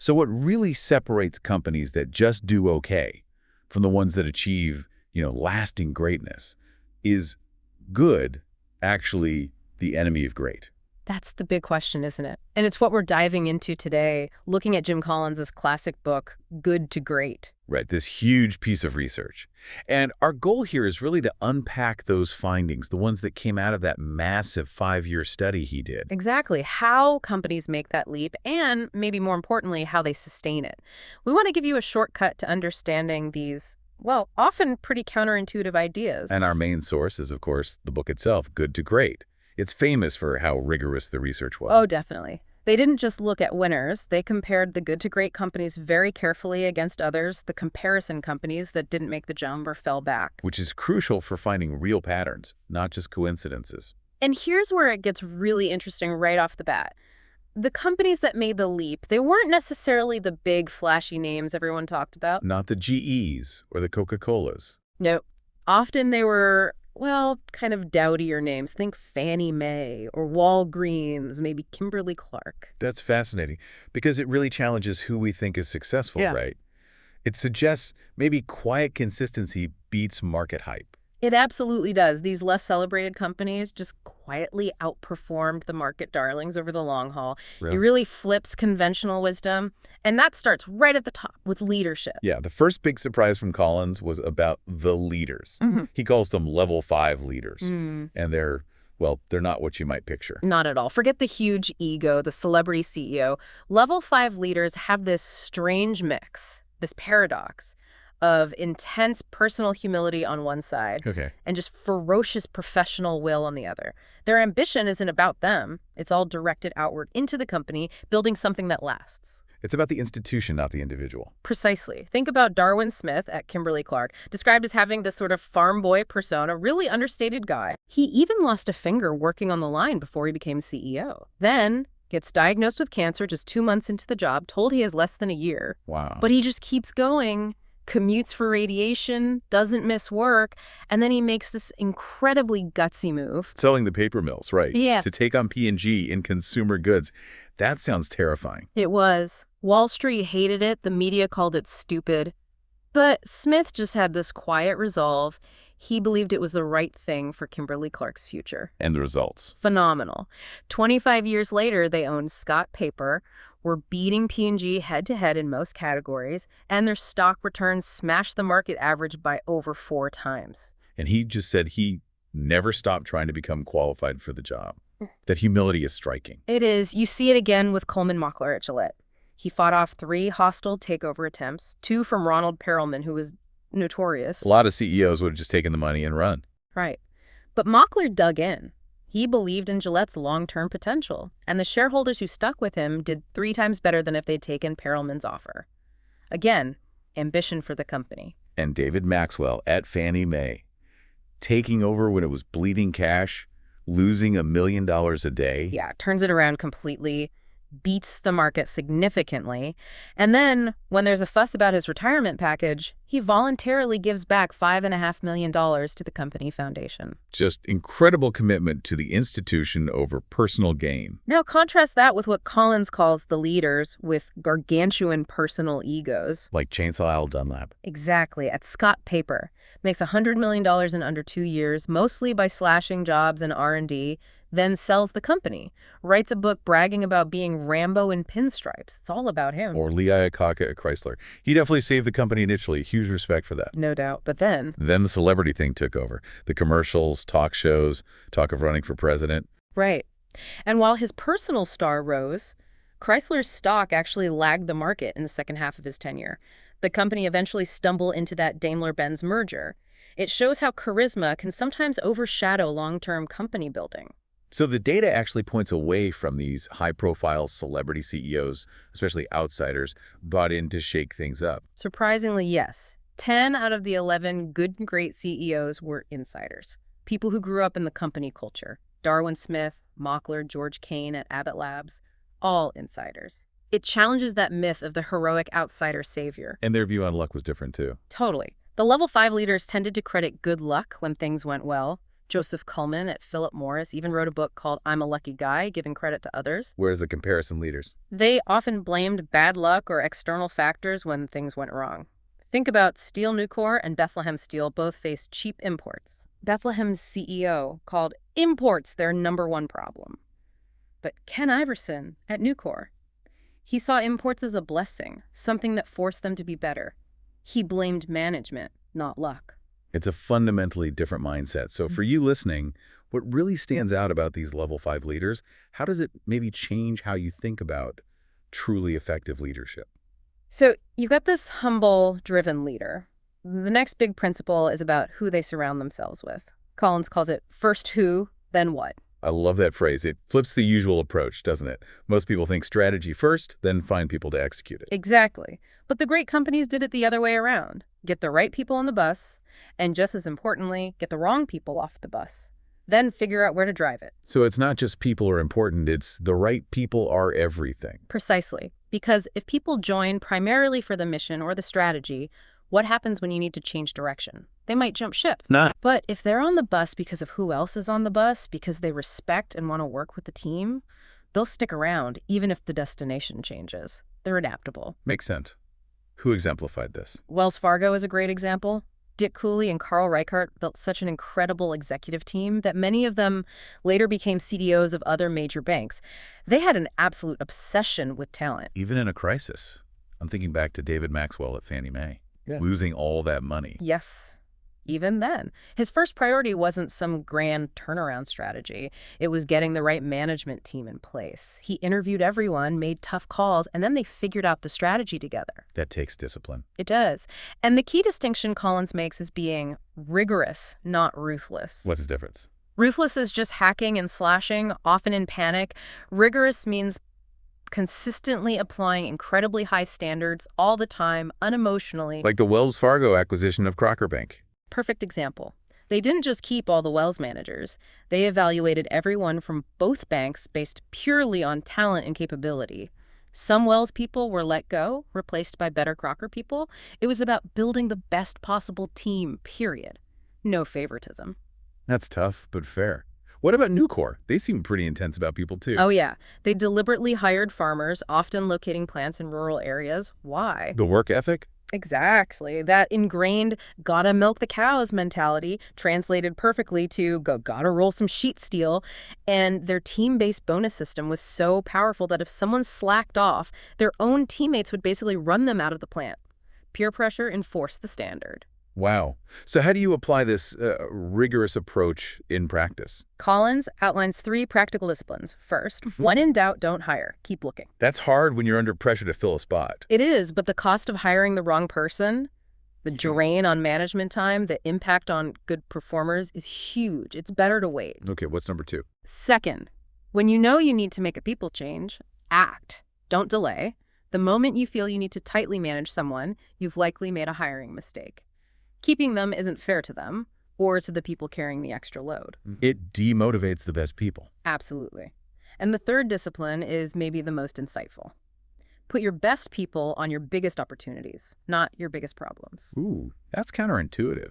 So what really separates companies that just do okay from the ones that achieve, lasting greatness is good actually the enemy of great? That's the big question, isn't it? And it's what we're diving into today, looking at Jim Collins' classic book, Good to Great. Right, this huge piece of research. And our goal here is really to unpack those findings, the ones that came out of that massive 5-year study he did. Exactly. How companies make that leap and, maybe more importantly, how they sustain it. We want to give you a shortcut to understanding these, well, often pretty counterintuitive ideas. And our main source is, of course, the book itself, Good to Great. It's famous for how rigorous the research was. Oh, definitely. They didn't just look at winners. They compared the good to great companies very carefully against others, the comparison companies that didn't make the jump or fell back. Which is crucial for finding real patterns, not just coincidences. And here's where it gets really interesting right off the bat. The companies that made the leap, they weren't necessarily the big, flashy names everyone talked about. Not the GEs or the Coca-Colas. Nope. Often they were, well, kind of dowdier names. Think Fannie Mae or Walgreens, maybe Kimberly-Clark. That's fascinating because it really challenges who we think is successful, right? It suggests maybe quiet consistency beats market hype. It absolutely does. These less celebrated companies just quietly outperformed the market darlings over the long haul. Really? It really flips conventional wisdom, and that starts right at the top with leadership. Yeah, the first big surprise from Collins was about the leaders. He calls them level 5 leaders, and they're not what you might picture. Not at all. Forget the huge ego, the celebrity CEO. Level 5 leaders have this strange mix, this paradox of intense personal humility on one side and just ferocious professional will on the other. Their ambition isn't about them. It's all directed outward into the company, building something that lasts. It's about the institution, not the individual. Precisely. Think about Darwin Smith at Kimberly-Clark, described as having this sort of farm boy persona, really understated guy. He even lost a finger working on the line before he became CEO. Then gets diagnosed with cancer just 2 months into the job, told he has less than a year. Wow. But he just keeps going. Commutes for radiation, doesn't miss work, and then he makes this incredibly gutsy move. Selling the paper mills, right? Yeah. To take on P&G in consumer goods. That sounds terrifying. It was. Wall Street hated it. The media called it stupid. But Smith just had this quiet resolve. He believed it was the right thing for Kimberly-Clark's future. And the results? Phenomenal. 25 years later, they owned Scott Paper, were beating P&G head-to-head in most categories, and their stock returns smashed the market average by over 4 times. And he just said he never stopped trying to become qualified for the job. That humility is striking. It is. You see it again with Coleman Mockler at Gillette. He fought off 3 hostile takeover attempts, 2 from Ronald Perelman, who was notorious. A lot of CEOs would have just taken the money and run. Right. But Mockler dug in. He believed in Gillette's long-term potential, and the shareholders who stuck with him did 3 times better than if they'd taken Perelman's offer. Again, ambition for the company. And David Maxwell at Fannie Mae, taking over when it was bleeding cash, losing $1 million a day. Yeah, turns it around completely, beats the market significantly, and then, when there's a fuss about his retirement package, he voluntarily gives back $5.5 million to the company foundation. Just incredible commitment to the institution over personal gain. Now contrast that with what Collins calls the leaders with gargantuan personal egos. Like Chainsaw Al Dunlap. Exactly. At Scott Paper. Makes $100 million in under 2 years, mostly by slashing jobs and R&D, then sells the company, writes a book bragging about being Rambo in pinstripes. It's all about him. Or Lee Iacocca at Chrysler. He definitely saved the company initially. Huge respect for that. No doubt. But then the celebrity thing took over. The commercials, talk shows, talk of running for president. Right. And while his personal star rose, Chrysler's stock actually lagged the market in the second half of his tenure. The company eventually stumbled into that Daimler-Benz merger. It shows how charisma can sometimes overshadow long-term company building. So the data actually points away from these high-profile celebrity CEOs, especially outsiders, brought in to shake things up. Surprisingly, yes. 10 out of the 11 good and great CEOs were insiders, people who grew up in the company culture. Darwin Smith, Mockler, George Kane at Abbott Labs, all insiders. It challenges that myth of the heroic outsider savior. And their view on luck was different, too. Totally. The level 5 leaders tended to credit good luck when things went well. Joseph Cullman at Philip Morris even wrote a book called I'm a Lucky Guy, giving credit to others. Where's the comparison leaders? They often blamed bad luck or external factors when things went wrong. Think about Steel Nucor and Bethlehem Steel both faced cheap imports. Bethlehem's CEO called imports their #1 problem. But Ken Iverson at Nucor, he saw imports as a blessing, something that forced them to be better. He blamed management, not luck. It's a fundamentally different mindset. So for you listening, what really stands out about these level 5 leaders, how does it maybe change how you think about truly effective leadership? So you've got this humble, driven leader. The next big principle is about who they surround themselves with. Collins calls it first who, then what. I love that phrase. It flips the usual approach, doesn't it? Most people think strategy first, then find people to execute it. Exactly. But the great companies did it the other way around. Get the right people on the bus, and just as importantly, get the wrong people off the bus. Then figure out where to drive it. So it's not just people are important, it's the right people are everything. Precisely. Because if people join primarily for the mission or the strategy, what happens when you need to change direction? They might jump ship. But if they're on the bus because of who else is on the bus, because they respect and want to work with the team, they'll stick around even if the destination changes. They're adaptable. Makes sense. Who exemplified this? Wells Fargo is a great example. Dick Cooley and Carl Reichardt built such an incredible executive team that many of them later became CEOs of other major banks. They had an absolute obsession with talent. Even in a crisis. I'm thinking back to David Maxwell at Fannie Mae. Losing all that money. Yes. Even then, his first priority wasn't some grand turnaround strategy. It was getting the right management team in place. He interviewed everyone, made tough calls, and then they figured out the strategy together. That takes discipline. It does. And the key distinction Collins makes is being rigorous, not ruthless. What's his difference? Ruthless is just hacking and slashing, often in panic. Rigorous means consistently applying incredibly high standards all the time, unemotionally. Like the Wells Fargo acquisition of Crocker Bank. Perfect example. They didn't just keep all the Wells managers. They evaluated everyone from both banks based purely on talent and capability. Some Wells people were let go, replaced by better Crocker people. It was about building the best possible team, period. No favoritism. That's tough, but fair. What about Nucor? They seem pretty intense about people, too. Oh, yeah. They deliberately hired farmers, often locating plants in rural areas. Why? The work ethic? Exactly. That ingrained gotta milk the cows mentality translated perfectly to gotta roll some sheet steel. And their team-based bonus system was so powerful that if someone slacked off, their own teammates would basically run them out of the plant. Peer pressure enforced the standard. Wow. So how do you apply this rigorous approach in practice? Collins outlines 3 practical disciplines. First, when in doubt, don't hire. Keep looking. That's hard when you're under pressure to fill a spot. It is, but the cost of hiring the wrong person, the drain on management time, the impact on good performers is huge. It's better to wait. Okay, what's number 2? Second, when you know you need to make a people change, act. Don't delay. The moment you feel you need to tightly manage someone, you've likely made a hiring mistake. Keeping them isn't fair to them or to the people carrying the extra load. It demotivates the best people. Absolutely. And the third discipline is maybe the most insightful. Put your best people on your biggest opportunities, not your biggest problems. Ooh, that's counterintuitive.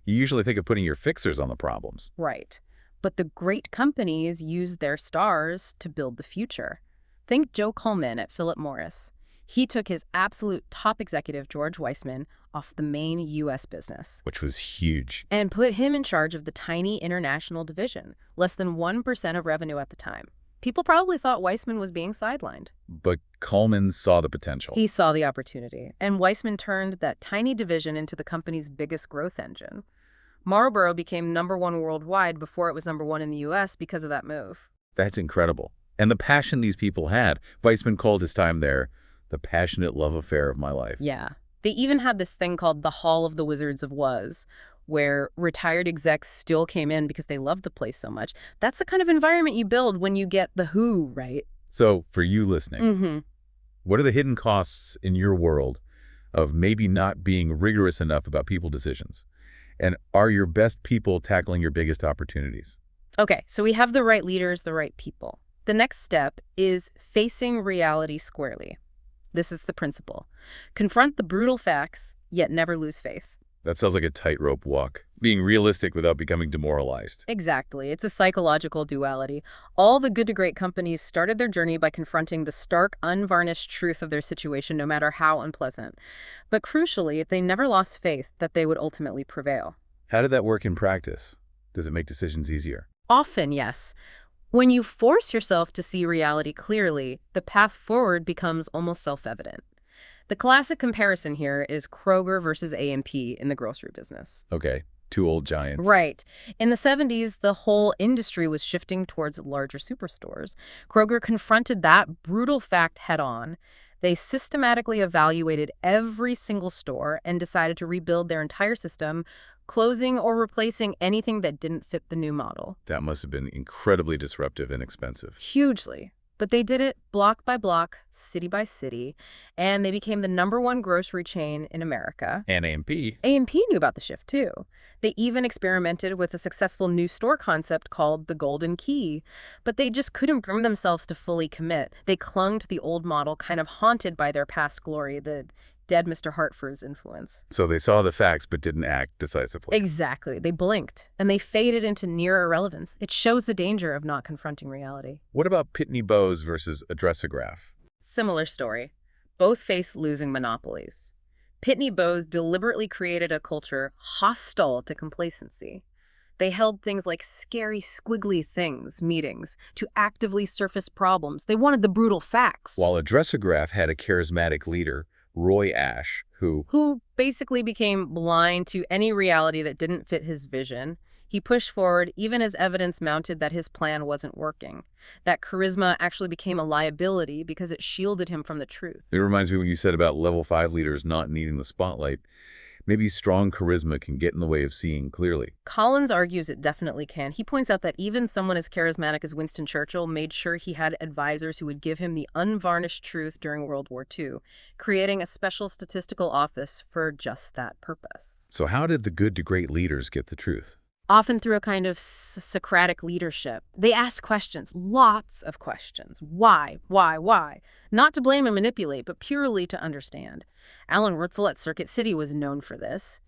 You usually think of putting your fixers on the problems. Right. But the great companies use their stars to build the future. Think Joe Cullman at Philip Morris. He took his absolute top executive, George Weissman, off the main U.S. business. Which was huge. And put him in charge of the tiny international division, less than 1% of revenue at the time. People probably thought Weissman was being sidelined. But Cullman saw the potential. He saw the opportunity, and Weissman turned that tiny division into the company's biggest growth engine. Marlboro became #1 worldwide before it was #1 in the U.S. because of that move. That's incredible. And the passion these people had. Weissman called his time there the passionate love affair of my life. Yeah. They even had this thing called the Hall of the Wizards of Was, where retired execs still came in because they loved the place so much. That's the kind of environment you build when you get the who right. So, for you listening, what are the hidden costs in your world of maybe not being rigorous enough about people decisions? And are your best people tackling your biggest opportunities? Okay, so we have the right leaders, the right people. The next step is facing reality squarely. This is the principle. Confront the brutal facts, yet never lose faith. That sounds like a tightrope walk. Being realistic without becoming demoralized. Exactly. It's a psychological duality. All the good to great companies started their journey by confronting the stark, unvarnished truth of their situation, no matter how unpleasant. But crucially, they never lost faith that they would ultimately prevail. How did that work in practice? Does it make decisions easier? Often, yes. When you force yourself to see reality clearly, the path forward becomes almost self-evident. The classic comparison here is Kroger versus A&P in the grocery business. Okay. Two old giants. Right. In the 70s, the whole industry was shifting towards larger superstores. Kroger confronted that brutal fact head-on. They systematically evaluated every single store and decided to rebuild their entire system, closing or replacing anything that didn't fit the new model. That must have been incredibly disruptive and expensive. Hugely. But they did it block by block, city by city, and they became the #1 grocery chain in America. And A&P. A&P knew about the shift, too. They even experimented with a successful new store concept called the Golden Key, but they just couldn't bring themselves to fully commit. They clung to the old model, kind of haunted by their past glory, the dead Mr. Hartford's influence. So they saw the facts but didn't act decisively. Exactly. They blinked, and they faded into near irrelevance. It shows the danger of not confronting reality. What about Pitney Bowes versus Addressograph? Similar story. Both face losing monopolies. Pitney Bowes deliberately created a culture hostile to complacency. They held things like scary, squiggly things, meetings, to actively surface problems. They wanted the brutal facts. While Addressograph had a charismatic leader, Roy Ash, who basically became blind to any reality that didn't fit his vision. He pushed forward even as evidence mounted that his plan wasn't working. That charisma actually became a liability because it shielded him from the truth. It reminds me when you said about level 5 leaders not needing the spotlight. Maybe strong charisma can get in the way of seeing clearly. Collins argues it definitely can. He points out that even someone as charismatic as Winston Churchill made sure he had advisors who would give him the unvarnished truth during World War II, creating a special statistical office for just that purpose. So how did the good to great leaders get the truth? Often through a kind of Socratic leadership. They ask questions, lots of questions. Why? Not to blame and manipulate, but purely to understand. Alan Wurtzel at Circuit City was known for this.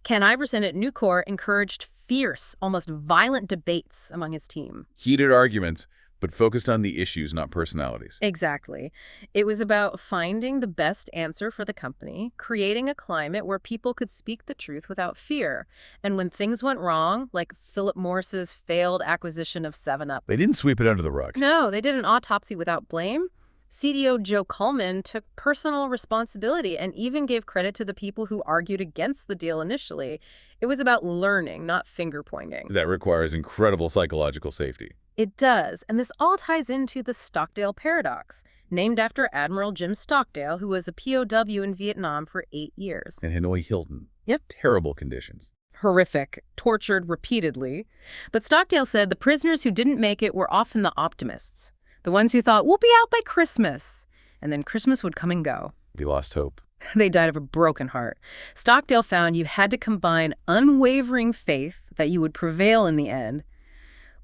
Ken Iverson at Nucor encouraged fierce, almost violent debates among his team. Heated arguments, but focused on the issues, not personalities. Exactly. It was about finding the best answer for the company, creating a climate where people could speak the truth without fear. And when things went wrong, like Philip Morris's failed acquisition of 7-Up. They didn't sweep it under the rug. No, they did an autopsy without blame. CDO Joe Coleman took personal responsibility and even gave credit to the people who argued against the deal initially. It was about learning, not finger-pointing. That requires incredible psychological safety. It does, and this all ties into the Stockdale paradox, named after Admiral Jim Stockdale, who was a POW in Vietnam for 8 years. And Hanoi Hilton. Yep. Terrible conditions. Horrific, tortured repeatedly. But Stockdale said the prisoners who didn't make it were often the optimists, the ones who thought, we'll be out by Christmas. And then Christmas would come and go. They lost hope. They died of a broken heart. Stockdale found you had to combine unwavering faith that you would prevail in the end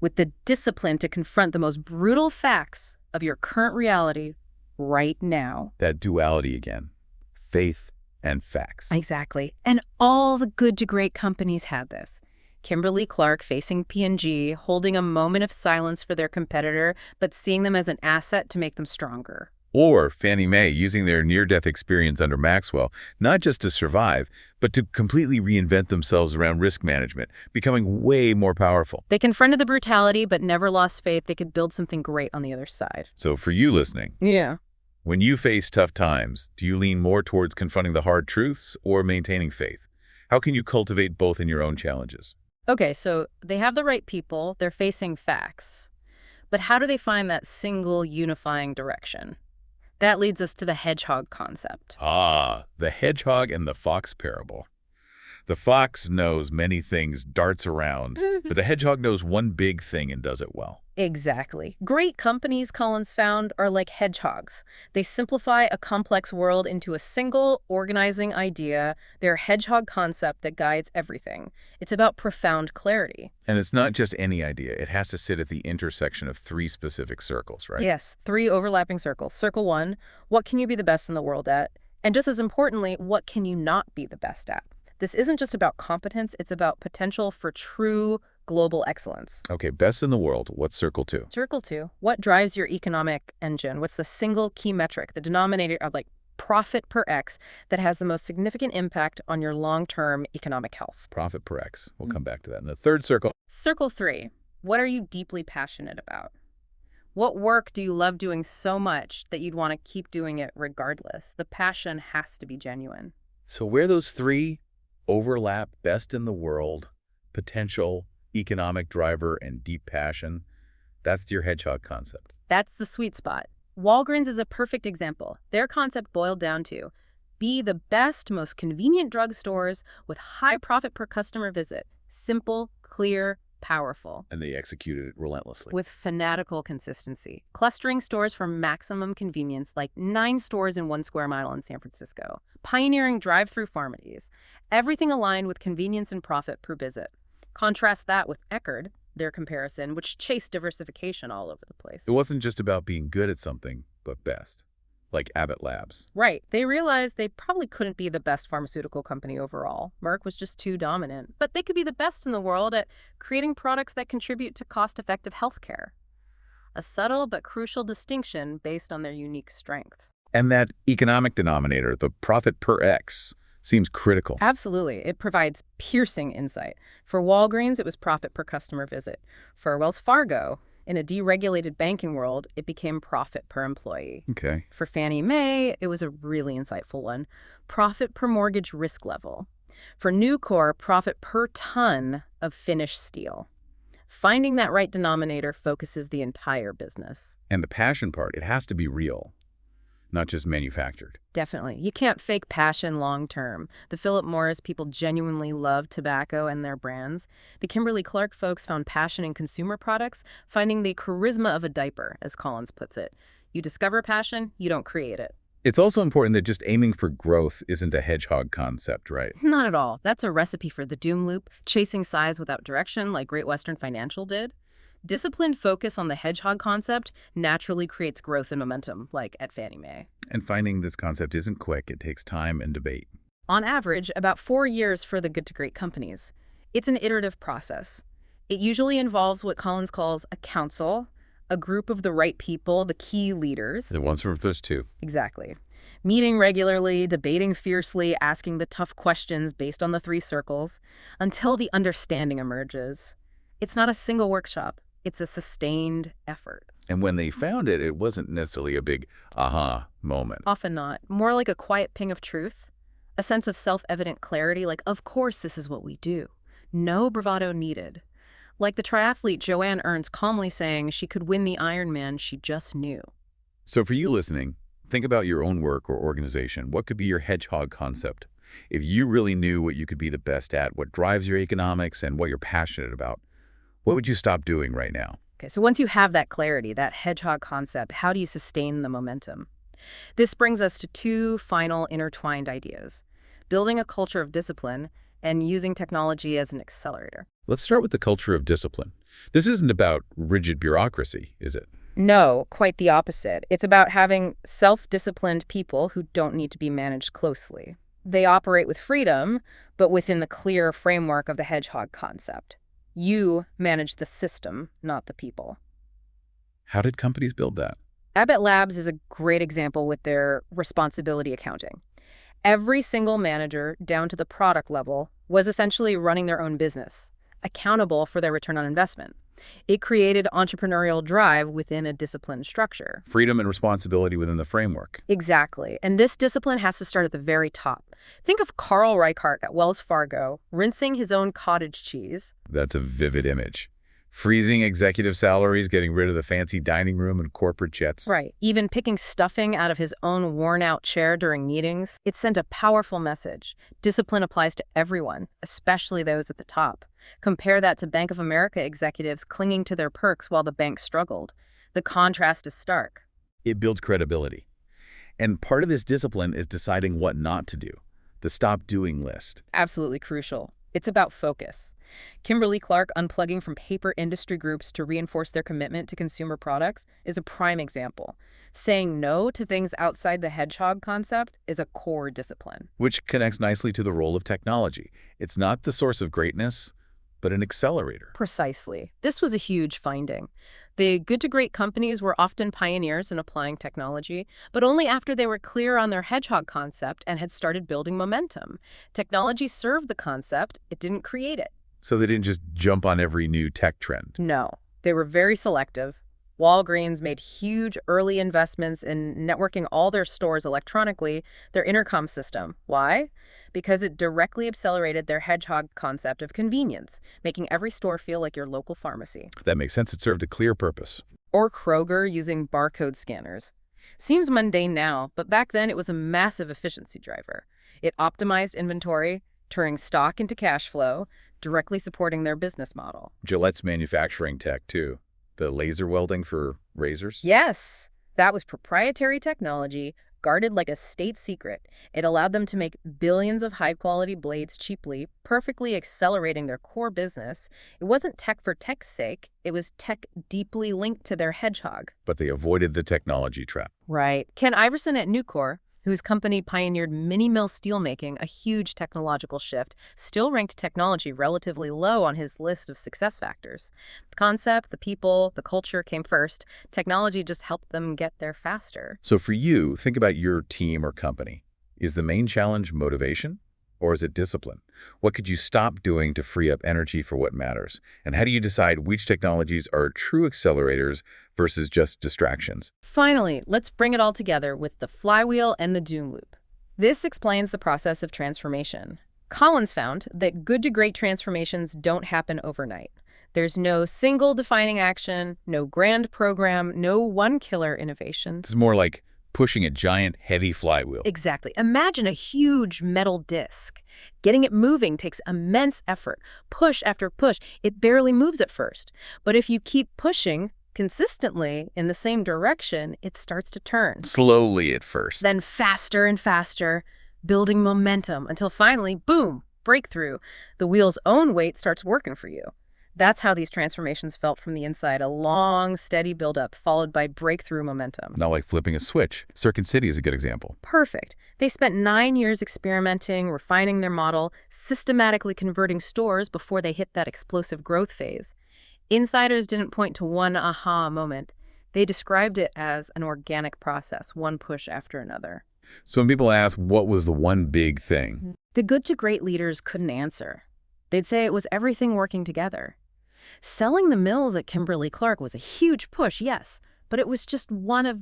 with the discipline to confront the most brutal facts of your current reality right now. That duality again. Faith and facts. Exactly. And all the good to great companies had this. Kimberly-Clark facing P&G, holding a moment of silence for their competitor, but seeing them as an asset to make them stronger. Or Fannie Mae using their near-death experience under Maxwell, not just to survive, but to completely reinvent themselves around risk management, becoming way more powerful. They confronted the brutality, but never lost faith they could build something great on the other side. So for you listening, when you face tough times, do you lean more towards confronting the hard truths or maintaining faith? How can you cultivate both in your own challenges? Okay, so they have the right people, they're facing facts. But how do they find that single unifying direction? That leads us to the hedgehog concept. Ah, the hedgehog and the fox parable. The fox knows many things, darts around, but the hedgehog knows one big thing and does it well. Exactly. Great companies, Collins found, are like hedgehogs. They simplify a complex world into a single, organizing idea, their hedgehog concept that guides everything. It's about profound clarity. And it's not just any idea. It has to sit at the intersection of 3 specific circles, right? Yes, 3 overlapping circles. Circle 1, what can you be the best in the world at? And just as importantly, what can you not be the best at? This isn't just about competence, it's about potential for true global excellence. Okay, best in the world. What's circle two? Circle two, what drives your economic engine? What's the single key metric, the denominator of like profit per X that has the most significant impact on your long-term economic health? Profit per X. We'll come back to that. And the third circle. Circle three, what are you deeply passionate about? What work do you love doing so much that you'd want to keep doing it regardless? The passion has to be genuine. So where those three overlap, best in the world, potential, economic driver, and deep passion, that's your hedgehog concept. That's the sweet spot. Walgreens is a perfect example. Their concept boiled down to be the best, most convenient drugstores with high profit per customer visit. Simple, clear, powerful. And they executed it relentlessly. With fanatical consistency. Clustering stores for maximum convenience, like 9 stores in 1 square mile in San Francisco. Pioneering drive-through pharmacies. Everything aligned with convenience and profit per visit. Contrast that with Eckerd, their comparison, which chased diversification all over the place. It wasn't just about being good at something, but best. Like Abbott Labs. Right. They realized they probably couldn't be the best pharmaceutical company overall. Merck was just too dominant. But they could be the best in the world at creating products that contribute to cost-effective healthcare. A subtle but crucial distinction based on their unique strength. And that economic denominator, the profit per X, seems critical. Absolutely. It provides piercing insight. For Walgreens, it was profit per customer visit. For Wells Fargo, in a deregulated banking world, it became profit per employee. Okay. For Fannie Mae, it was a really insightful one. Profit per mortgage risk level. For Nucor, profit per ton of finished steel. Finding that right denominator focuses the entire business. And the passion part, it has to be real, not just manufactured. Definitely. You can't fake passion long term. The Philip Morris people genuinely love tobacco and their brands. The Kimberly-Clark folks found passion in consumer products, finding the charisma of a diaper, as Collins puts it. You discover passion, you don't create it. It's also important that just aiming for growth isn't a hedgehog concept, right? Not at all. That's a recipe for the doom loop, chasing size without direction like Great Western Financial did. Disciplined focus on the hedgehog concept naturally creates growth and momentum, like at Fannie Mae. And finding this concept isn't quick. It takes time and debate. On average, about 4 years for the good to great companies. It's an iterative process. It usually involves what Collins calls a council, a group of the right people, the key leaders. The ones from those two. Exactly. Meeting regularly, debating fiercely, asking the tough questions based on the 3 circles, until the understanding emerges. It's not a single workshop. It's a sustained effort. And when they found it, it wasn't necessarily a big aha moment. Often not. More like a quiet ping of truth, a sense of self-evident clarity, like, of course this is what we do. No bravado needed. Like the triathlete Joanne Ernst calmly saying she could win the Ironman, she just knew. So for you listening, think about your own work or organization. What could be your hedgehog concept? If you really knew what you could be the best at, what drives your economics, and what you're passionate about, what would you stop doing right now? Okay, so once you have that clarity, that hedgehog concept, how do you sustain the momentum? This brings us to 2 final intertwined ideas: building a culture of discipline and using technology as an accelerator. Let's start with the culture of discipline. This isn't about rigid bureaucracy, is it? No, quite the opposite. It's about having self-disciplined people who don't need to be managed closely. They operate with freedom, but within the clear framework of the hedgehog concept. You manage the system, not the people. How did companies build that? Abbott Labs is a great example with their responsibility accounting. Every single manager, down to the product level, was essentially running their own business, accountable for their return on investment. It created entrepreneurial drive within a disciplined structure. Freedom and responsibility within the framework. Exactly. And this discipline has to start at the very top. Think of Carl Reichardt at Wells Fargo rinsing his own cottage cheese. That's a vivid image. Freezing executive salaries, getting rid of the fancy dining room and corporate jets. Right. Even picking stuffing out of his own worn-out chair during meetings. It sent a powerful message. Discipline applies to everyone, especially those at the top. Compare that to Bank of America executives clinging to their perks while the bank struggled. The contrast is stark. It builds credibility. And part of this discipline is deciding what not to do. The stop doing list. Absolutely crucial. It's about focus. Kimberly-Clark unplugging from paper industry groups to reinforce their commitment to consumer products is a prime example. Saying no to things outside the hedgehog concept is a core discipline. Which connects nicely to the role of technology. It's not the source of greatness, but an accelerator. Precisely. This was a huge finding. The good to great companies were often pioneers in applying technology, but only after they were clear on their hedgehog concept and had started building momentum. Technology served the concept, it didn't create it. So they didn't just jump on every new tech trend. No, they were very selective. Walgreens made huge early investments in networking all their stores electronically, their intercom system. Why? Because it directly accelerated their hedgehog concept of convenience, making every store feel like your local pharmacy. That makes sense. It served a clear purpose. Or Kroger using barcode scanners. Seems mundane now, but back then it was a massive efficiency driver. It optimized inventory, turning stock into cash flow, directly supporting their business model. Gillette's manufacturing tech, too. The laser welding for razors? Yes, that was proprietary technology, guarded like a state secret. It allowed them to make billions of high-quality blades cheaply, perfectly accelerating their core business. It wasn't tech for tech's sake. It was tech deeply linked to their hedgehog. But they avoided the technology trap. Right. Ken Iverson at Nucor, whose company pioneered mini-mill steelmaking, a huge technological shift, still ranked technology relatively low on his list of success factors. The concept, the people, the culture came first. Technology just helped them get there faster. So for you, think about your team or company. Is the main challenge motivation? Or is it discipline? What could you stop doing to free up energy for what matters? And how do you decide which technologies are true accelerators versus just distractions? Finally, let's bring it all together with the flywheel and the doom loop. This explains the process of transformation. Collins found that good to great transformations don't happen overnight. There's no single defining action, no grand program, no one killer innovation. It's more like pushing a giant, heavy flywheel. Exactly. Imagine a huge metal disc. Getting it moving takes immense effort. Push after push. It barely moves at first. But if you keep pushing consistently in the same direction, it starts to turn. Slowly at first. Then faster and faster, building momentum until finally, boom, breakthrough. The wheel's own weight starts working for you. That's how these transformations felt from the inside, a long, steady buildup followed by breakthrough momentum. Not like flipping a switch. Circuit City is a good example. Perfect. They spent 9 years experimenting, refining their model, systematically converting stores before they hit that explosive growth phase. Insiders didn't point to one aha moment. They described it as an organic process, one push after another. So when people ask, what was the one big thing? The good to great leaders couldn't answer. They'd say it was everything working together. Selling the mills at Kimberly-Clark was a huge push, yes, but it was just one of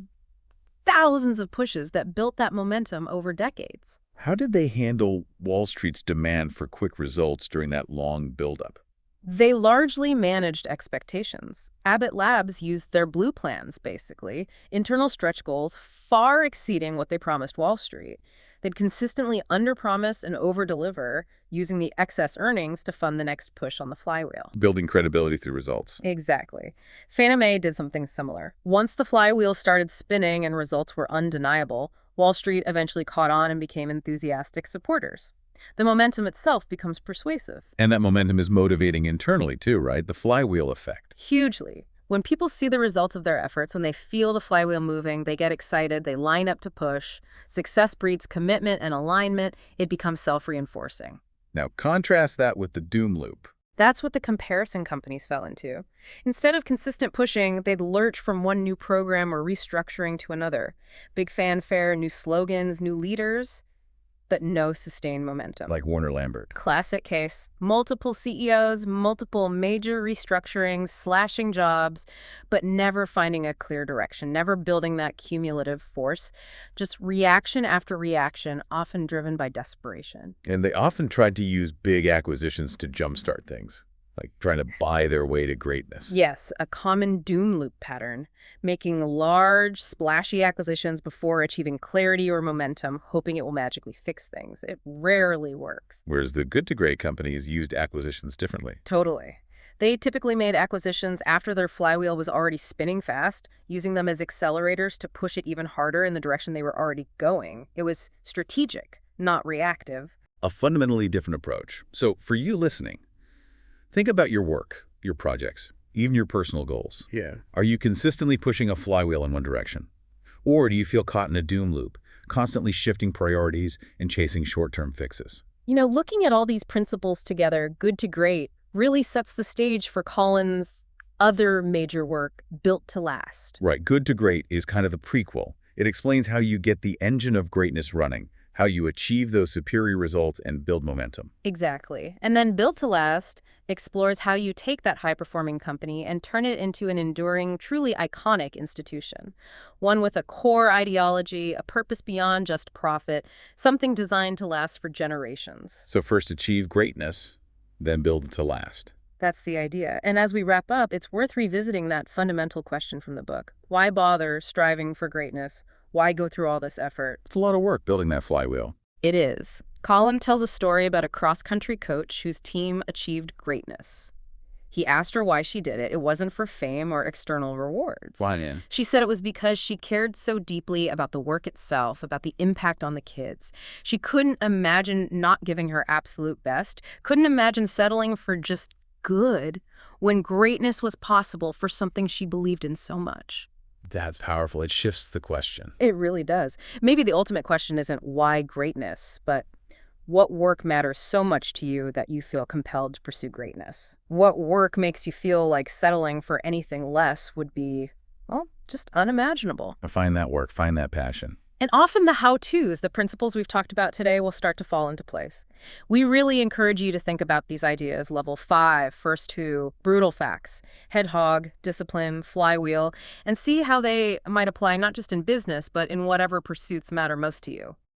thousands of pushes that built that momentum over decades. How did they handle Wall Street's demand for quick results during that long buildup? They largely managed expectations. Abbott Labs used their blue plans, basically, internal stretch goals far exceeding what they promised Wall Street. They'd consistently underpromise and overdeliver, using the excess earnings to fund the next push on the flywheel. Building credibility through results. Exactly. Fannie Mae did something similar. Once the flywheel started spinning and results were undeniable, Wall Street eventually caught on and became enthusiastic supporters. The momentum itself becomes persuasive. And that momentum is motivating internally too, right? The flywheel effect. Hugely. When people see the results of their efforts, when they feel the flywheel moving, they get excited, they line up to push. Success breeds commitment and alignment. It becomes self-reinforcing. Now contrast that with the doom loop. That's what the comparison companies fell into. Instead of consistent pushing, they'd lurch from one new program or restructuring to another. Big fanfare, new slogans, new leaders, but no sustained momentum. Like Warner Lambert. Classic case. Multiple CEOs, multiple major restructurings, slashing jobs, but never finding a clear direction, never building that cumulative force. Just reaction after reaction, often driven by desperation. And they often tried to use big acquisitions to jumpstart things, like trying to buy their way to greatness. Yes, a common doom loop pattern, making large, splashy acquisitions before achieving clarity or momentum, hoping it will magically fix things. It rarely works. Whereas the good to great companies used acquisitions differently. Totally. They typically made acquisitions after their flywheel was already spinning fast, using them as accelerators to push it even harder in the direction they were already going. It was strategic, not reactive. A fundamentally different approach. So for you listening, think about your work, your projects, even your personal goals. Yeah. Are you consistently pushing a flywheel in one direction? Or do you feel caught in a doom loop, constantly shifting priorities and chasing short-term fixes? Looking at all these principles together, Good to Great, really sets the stage for Collins' other major work, Built to Last. Right. Good to Great is kind of the prequel. It explains how you get the engine of greatness running, how you achieve those superior results and build momentum. Exactly. And then Built to Last explores how you take that high-performing company and turn it into an enduring, truly iconic institution. One with a core ideology, a purpose beyond just profit, something designed to last for generations. So first achieve greatness, then build to last. That's the idea. And as we wrap up, it's worth revisiting that fundamental question from the book. Why bother striving for greatness? Why go through all this effort? It's a lot of work building that flywheel. It is. Colin tells a story about a cross-country coach whose team achieved greatness. He asked her why she did it. It wasn't for fame or external rewards. Why, Nan? She said it was because she cared so deeply about the work itself, about the impact on the kids. She couldn't imagine not giving her absolute best, couldn't imagine settling for just good when greatness was possible for something she believed in so much. That's powerful. It shifts the question. It really does. Maybe the ultimate question isn't why greatness, but what work matters so much to you that you feel compelled to pursue greatness? What work makes you feel like settling for anything less would be, well, just unimaginable? Find that work, find that passion. And often the how-tos, the principles we've talked about today, will start to fall into place. We really encourage you to think about these ideas, level 5, first 2, brutal facts, hedgehog, discipline, flywheel, and see how they might apply not just in business, but in whatever pursuits matter most to you.